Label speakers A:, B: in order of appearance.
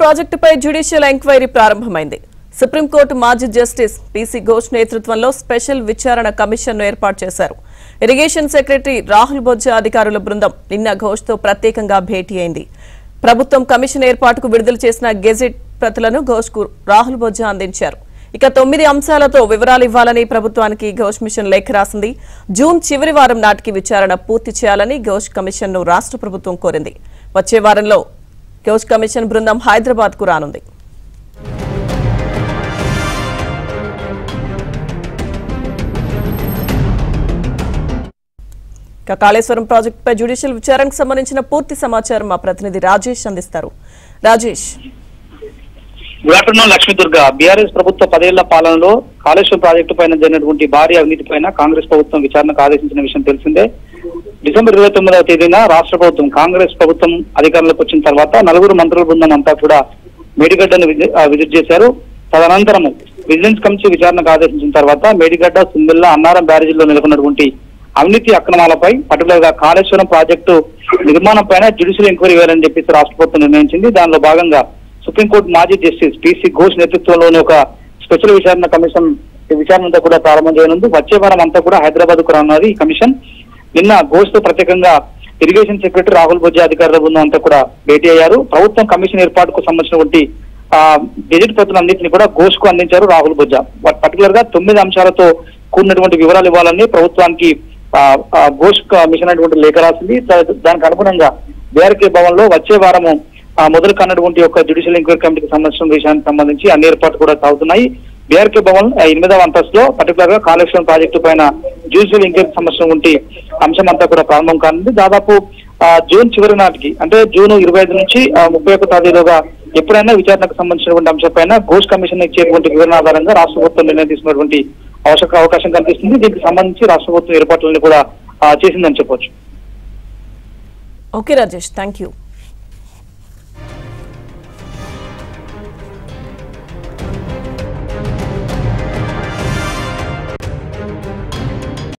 A: ప్రాజెక్టుపై judicial enquiry ప్రారంభమైంది. Supreme court మాజీ జస్టిస్ పీసీ ఘోష్ నేతృత్వంలో స్పెషల్ విచారణ కమిషన్ను ఏర్పాటు చేశారు. ఇరిగేషన్ సెక్రటరీ రాహుల్ బొజ్జా అధికారుల బృందం నిన్న ఘోష్తో ప్రత్యేకంగా భేటీ అయింది. ప్రభుత్వం కమిషన్ ఏర్పాటుకు విడుదల చేసిన గెజెట్ ప్రతులను ఘోష్కు రాహుల్ బొజ్జా అందించారు. ఇక 9 అంశాలతో వివరాలు ఇవ్వాలని ప్రభుత్వానికి ఘోష్ మిషన్ లేఖ రాసింది. జూన్ చివరి వారం నాటికి విచారణ పూర్తి చేయాలని ఘోష్ కమిషన్ను రాష్ట్ర ప్రభుత్వం కోరింది. వచ్చే వారంలో ఘోష్ కమిషన్ బృందం హైదరాబాద్ కు రానుంది. కాళేశ్వరం ప్రాజెక్టుపై జ్యుడిషియల్ విచారణకు సంబంధించిన పూర్తి సమాచారం మా ప్రతినిధి రాజేష్ అందిస్తారు. Rajesh,
B: good afternoon Lakshmi Durga. BRS ప్రభుత్వ 10 ఏళ్ల పాలనలో కాళేశ్వరం ప్రాజెక్టు పైన జరిగినటువంటి భారీ అవినీతి పైన కాంగ్రెస్ ప్రభుత్వం విచారణకు ఆదేశించిన విషయం తెలిసిందే. డిసెంబర్ 29వ తేదీన రాష్ట్ర ప్రభుత్వం కాంగ్రెస్ ప్రభుత్వం అధికారంలోకి వచ్చిన తర్వాత 4 మంత్రుల బృందం అంతా కూడా మేడిగడ్డను విజిట్ చేశారు. తదనంతరం విజిలెన్స్ కమిటీ విచారణకు ఆదేశించిన తర్వాత మేడిగడ్డ, సుందిల్ల, అన్నారం బ్యారేజీల్లో నెలకొన్నటువంటి అవినీతి అక్రమాలపై పర్టికులర్ గా కాళేశ్వరం ప్రాజెక్టు నిర్మాణం పైన జ్యుడిషియల్ ఎంక్వైరీ వేయాలని చెప్పేసి రాష్ట్ర ప్రభుత్వం నిర్ణయించింది. దానిలో భాగంగా సుప్రీంకోర్టు మాజీ జస్టిస్ పీసీ ఘోష్ నేతృత్వంలోని ఒక స్పెషల్ విచారణ కమిషన్ విచారణ అంతా కూడా ప్రారంభం చేయనుంది. వచ్చే వారం అంతా కూడా హైదరాబాద్ కు రానున్నది ఈ కమిషన్. నిన్న ఘోష్ తో ప్రత్యేకంగా ఇరిగేషన్ సెక్రటరీ రాహుల్ బొజ్జా అధికారుల బృందం అంతా కూడా భేటీ అయ్యారు. ప్రభుత్వం కమిషన్ ఏర్పాటుకు సంబంధించినటువంటి గెజెట్ ప్రతులన్నింటినీ కూడా ఘోష్ కు అందించారు రాహుల్ బొజ్జా. పర్టికులర్ గా 9 అంశాలతో కూడినటువంటి వివరాలు ఇవ్వాలని ప్రభుత్వానికి ఘోష్ కమిషన్ అనేటువంటి లేఖ రాసింది. దానికి అనుగుణంగా బీఆర్కే భవన్ లో వచ్చే వారము మొదలు కన్నటువంటి ఒక జ్యుడిషియల్ ఎంక్వైరీ కమిటీకి సంబంధించిన విషయానికి సంబంధించి అన్ని ఏర్పాట్లు కూడా సాగుతున్నాయి. బీఆర్కే భవన్ 8వ అంతస్తులో పర్టికులర్ గా కాళేశ్వరం ప్రాజెక్టు పైన జ్యుడిషియల్ ఎంక్వైరీకి సంబంధించినటువంటి అంశం అంతా కూడా ప్రారంభం కానుంది. దాదాపు జూన్ చివరి నాటికి, అంటే జూన్ 25 నుంచి 31 తేదీలోగా ఎప్పుడైనా విచారణకు సంబంధించినటువంటి అంశంపైన ఘోష్ కమిషన్ ఇచ్చేటువంటి వివరణ ఆధారంగా రాష్ట్ర ప్రభుత్వం నిర్ణయం తీసుకున్నటువంటి అవకాశం కనిపిస్తుంది. దీనికి సంబంధించి రాష్ట్ర ప్రభుత్వం ఏర్పాట్లను కూడా చేసిందని చెప్పొచ్చు.
A: Okay Rajesh, thank you.